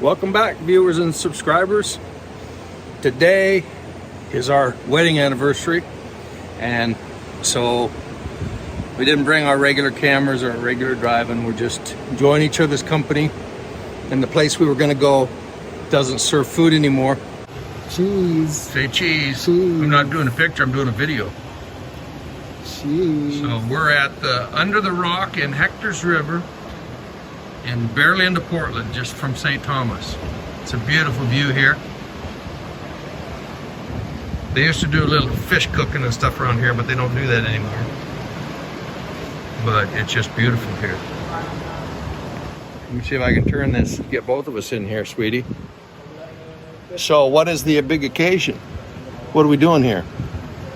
Welcome back, viewers and subscribers. Today is our wedding anniversary, and so we didn't bring our regular cameras or our regular driving. We're just enjoying each other's company, and the place we were going to go doesn't serve food anymore. Cheese. Say cheese. Cheese. I'm not doing a picture, I'm doing a video. Cheese. So we're at the Under the Rock in Hector's River, and barely into Portland, just from St. Thomas. It's a beautiful view here. They used to do a little fish cooking and stuff around here, but they don't do that anymore. But it's just beautiful here. Let me see if I can turn this, get both of us in here, sweetie. So what is the big occasion? What are we doing here?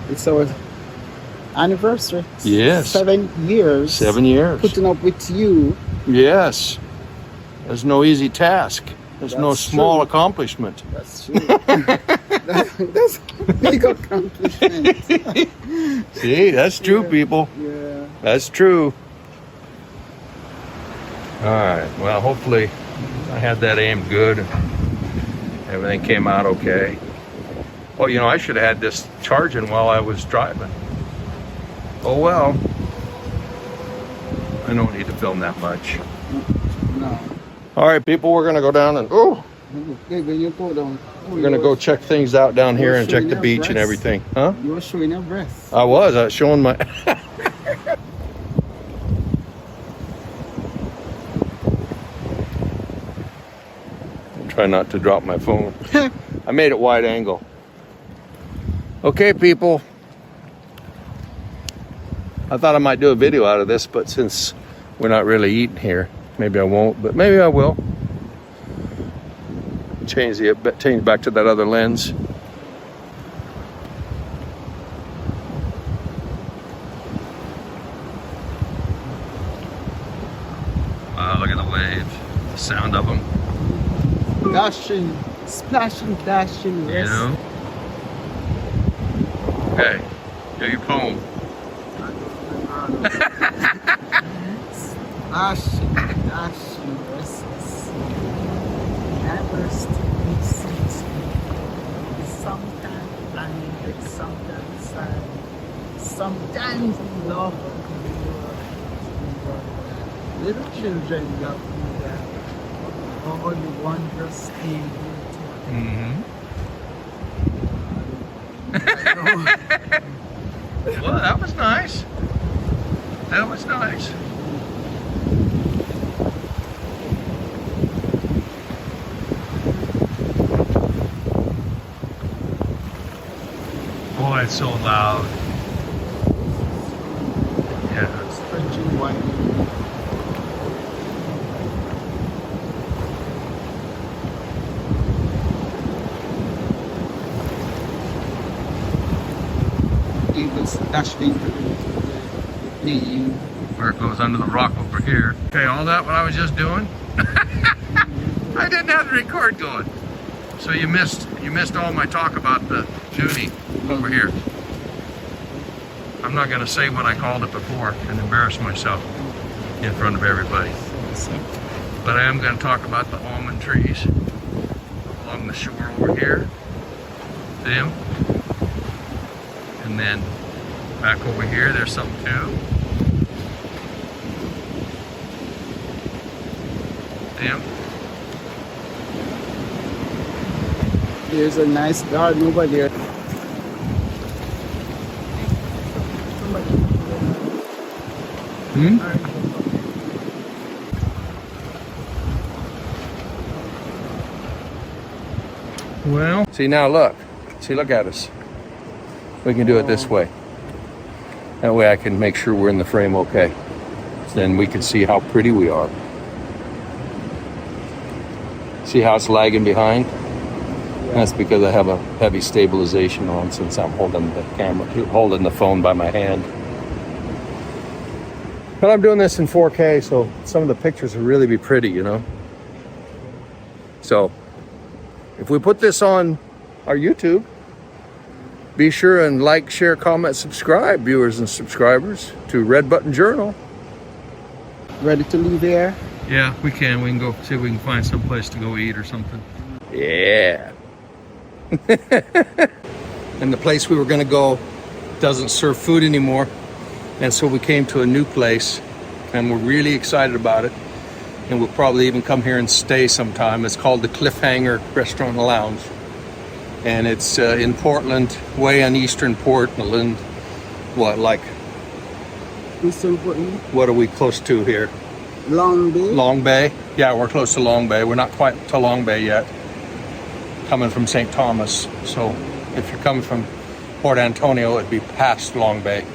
It's our anniversary. Yes. 7 years. 7 years. Putting up with you. Yes. There's no easy task. There's no small true. accomplishment. That's true. That's a big accomplishment. See, that's true, people. Yeah. That's true. All right. Well, hopefully I had that aimed good. Everything came out okay. Well, you know, I should have had this charging while I was driving. Oh, well. I don't need to film that much. No. All right, people, we're going to go down and, we're going to go check things out down here and check the beach and everything. Huh? You were showing your breasts. I was showing my... Try not to drop my phone. I made it wide angle. Okay, people. I thought I might do a video out of this, but since we're not really eating here, maybe I won't, but maybe I will. Change back to that other lens. Wow, look at the waves, the sound of them. Dashing, splashing, dashing. You know? Okay, do your poem. Dashing, dashing verses. Never still cease. Sometimes blinded, sometimes sad. Sometimes in love. Little children love me that. All the wondrous thing. Well, that was nice. That was nice. Boy, it's so loud. Yeah. Stretching wide. Dashing Where it goes under the rock over here. Okay, all that what I was just doing? I didn't have the record going. So you missed all my talk about the Junie over here. I'm not gonna say what I called it before and embarrass myself in front of everybody. But I am gonna talk about the almond trees along the shore over here. See them? And then back over here, there's some too. Damn. There's a nice garden over there. Well, see now look. See, look at us. We can do it this way. That way I can make sure we're in the frame okay. Then we can see how pretty we are. See how it's lagging behind? That's because I have a heavy stabilization on since I'm holding the camera, holding the phone by my hand. But I'm doing this in 4K, so some of the pictures will really be pretty, you know? So, if we put this on our YouTube, be sure and like, share, comment, subscribe, viewers and subscribers, to Red Button Journal. Ready to leave here? Yeah, we can. We can go see if we can find some place to go eat or something. Yeah. And the place we were going to go doesn't serve food anymore. And so we came to a new place and we're really excited about it. And we'll probably even come here and stay sometime. It's called the Cliffhanger Restaurant and Lounge. And it's in Portland, way on eastern Portland. What, like? Eastern Portland. What are we close to here? Long Bay. Long Bay. Yeah, we're close to Long Bay. We're not quite to Long Bay yet. Coming from St. Thomas. So if you're coming from Port Antonio, it'd be past Long Bay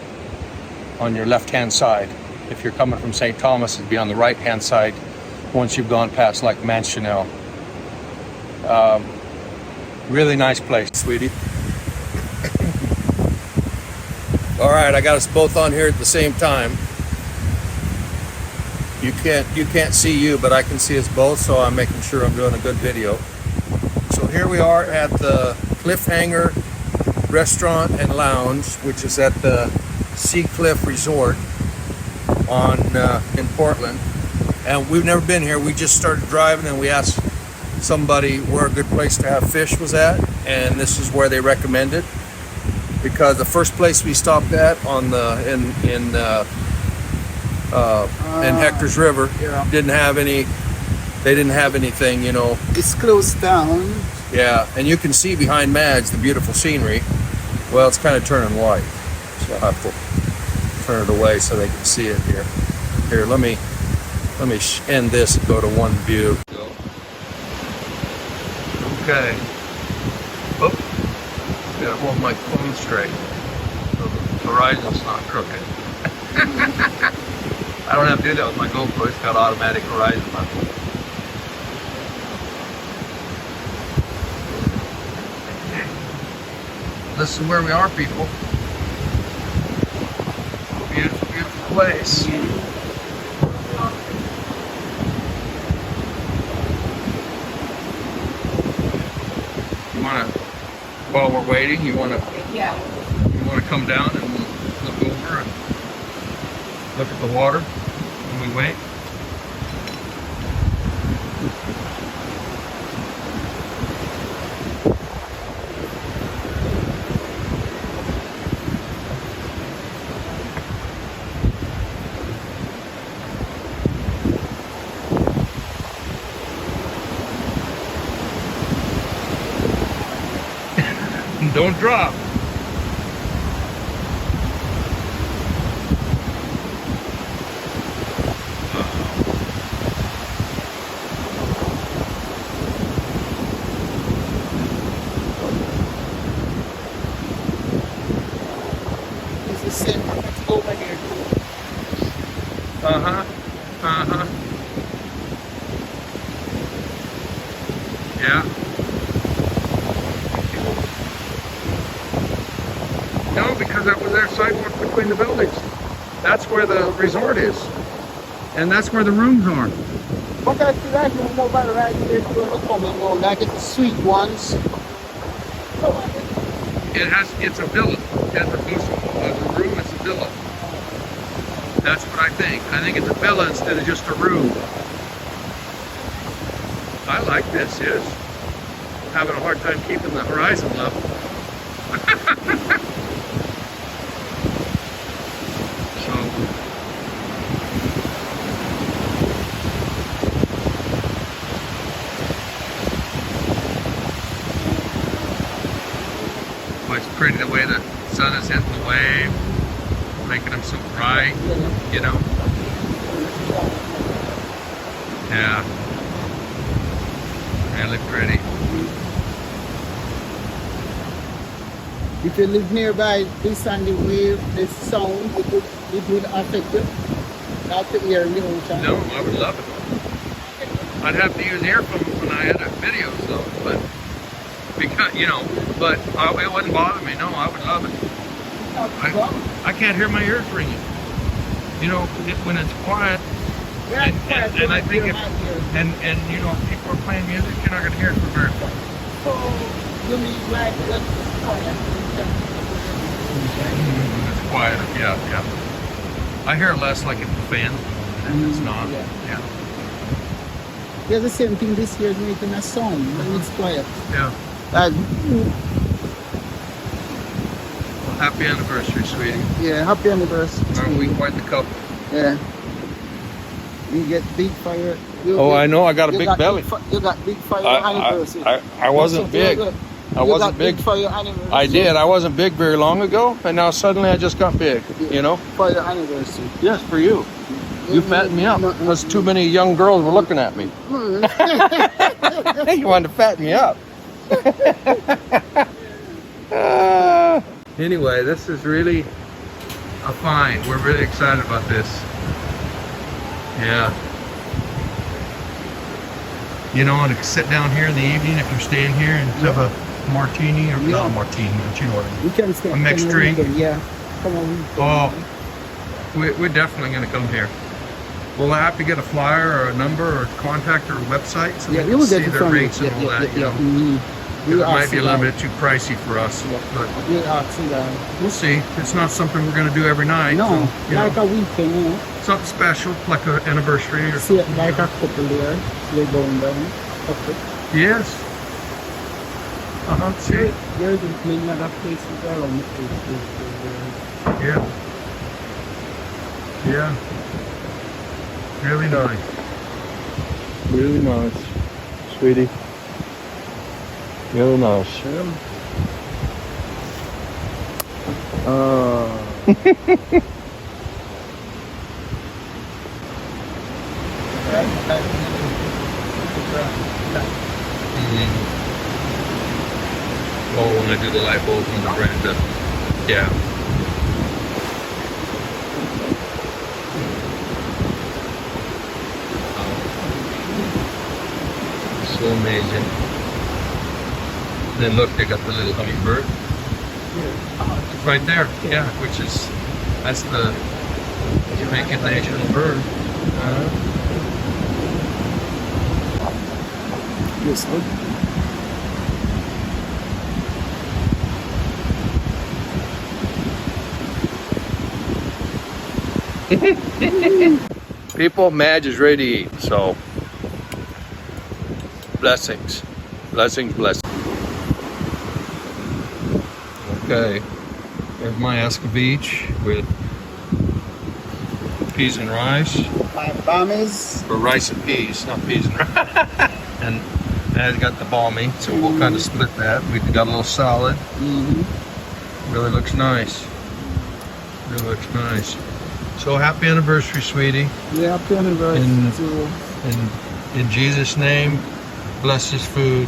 on your left-hand side. If you're coming from St. Thomas, it'd be on the right-hand side once you've gone past like Manchonel. Really nice place, sweetie. All right, I got us both on here at the same time. You can't see you, but I can see us both, so I'm making sure I'm doing a good video. So here we are at the Cliffhanger Restaurant and Lounge, which is at the Sea Cliff Resort in Portland. And we've never been here. We just started driving and we asked somebody where a good place to have fish was at, and this is where they recommended, because the first place we stopped at on in Hector's River didn't have any. They didn't have anything, you know. It's closed down. Yeah, and you can see behind Madge the beautiful scenery. Well, it's kind of turning white, so I'll have to turn it away so they can see it here. Here, let me end this and go to one view. Okay. Oh, gotta hold my phone straight so the horizon's not crooked. I don't have to do that with my GoPro. It's got automatic horizon level. This is where we are, people. Beautiful, beautiful place. You wanna, while we're waiting, you wanna come down and we'll look over and look at the water when we wait? Don't drop. It's the same over here. Yeah. No, because that was their sidewalk between the buildings. That's where the resort is. And that's where the rooms are. But I feel like there's nobody right there to come and go. Like it's the sweet ones. It's a villa. As opposed to a room, it's a villa. That's what I think. I think it's a villa instead of just a room. I like this, yes. Having a hard time keeping the horizon level. It's pretty the way the sun is hitting the wave, making them so bright, you know. Yeah, really pretty. If you live nearby this and the wave, the sound, it would affect you. Not to hear the ocean. No, I would love it. I'd have to use earphones when I edit videos though, but because, you know, but it wouldn't bother me. No, I would love it. I can't hear my ears ringing. You know, when it's quiet, and I think if, and you know, if people are playing music, you're not going to hear it for very long. So, you mean like it's quiet? It's quieter, yeah. I hear it less like it's a fan, and it's not, yeah. There's the same thing this year, making a sound when it's quiet. Yeah. Like, Well, happy anniversary, sweetie. yeah, happy anniversary. Aren't we quite the couple? Yeah. You get big for your... Oh, I know. I got a you big got belly. You got big for your anniversary. I wasn't big. I wasn't big. For your anniversary. I did. I wasn't big very long ago, and now suddenly I just got big. You know? For your anniversary. Yes, for you. You fattened me up because too many young girls were looking at me. You wanted to fatten me up. Anyway, this is really a find. We're really excited about this. Yeah. You know, and to sit down here in the evening if you're staying here and have a martini or not a martini, but you know what I mean. We can stay. A mixed drink. Yeah. Come on. Oh, we're definitely going to come here. Will I have to get a flyer or a number or contact or a website so we you can will see get it their from rates and all that? You know, it might be a little bit too pricey for us, but we'll see. It's not something we're going to do every night. No, so, you like know, a weekend, you know. something special, like an anniversary or See, something. like a couple there, they're going down. Couple. Yes. See? There's many other places around the place. Yeah. Yeah. Really nice. Really nice, sweetie. Really nice. Oh, when I do the light bulbs and the brand, yeah. So amazing. Then look, they got the little hummingbird. Right there, yeah, which is, that's the Jamaican national bird. Yes, sir. People, Madge is ready to eat, so blessings, blessings, blessings. Okay, there's my escabeche with peas and rice. My bommies. For rice and peas, not peas and rice. And Madge got the balmy, so we'll kind of split that. We got a little salad. Really looks nice. Really looks nice. So happy anniversary, sweetie. Yeah, happy anniversary. In Jesus' name, bless this food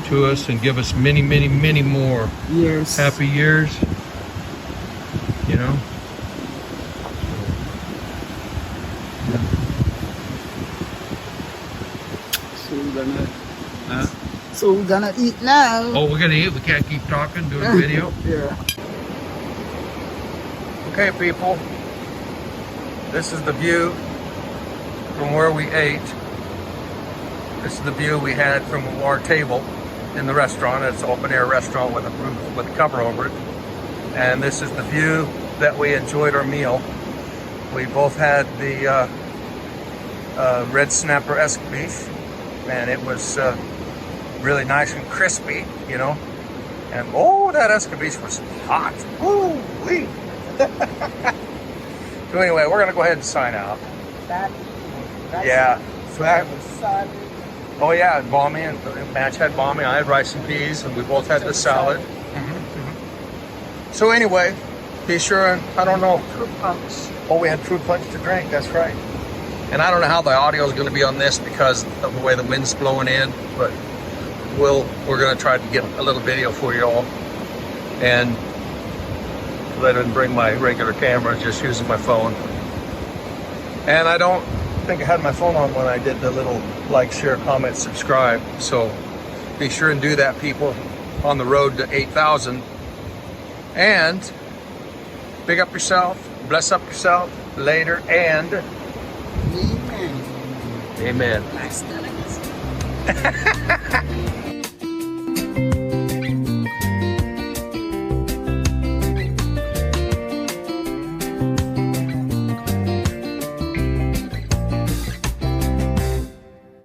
to us and give us many, many, many more years. Happy years. You know? So we're gonna eat now. Oh, we're gonna eat. We can't keep talking, doing video. Yeah. Okay, people. This is the view from where we ate. This is the view we had from our table in the restaurant. It's an open air restaurant with a roof with a cover over it. And this is the view that we enjoyed our meal. We both had the red snapper escabeche, and it was really nice and crispy, you know. And oh, that escabeche was hot. Ooh-wee. So anyway, we're gonna go ahead and sign out. Yeah. Oh yeah, balmy, and Madge had balmy. I had rice and peas, and we both had the salad. So anyway, be sure and I don't know. Fruit punch. Oh, we had fruit punch to drink. That's right. And I don't know how the audio is going to be on this because of the way the wind's blowing in, but we're going to try to get a little video for you all. And I didn't bring my regular camera, just using my phone. And I don't think I had my phone on when I did the little like, share, comment, subscribe. So be sure and do that, people, on the road to 8,000. And big up yourself, bless up yourself later, and Amen. amen. Nice.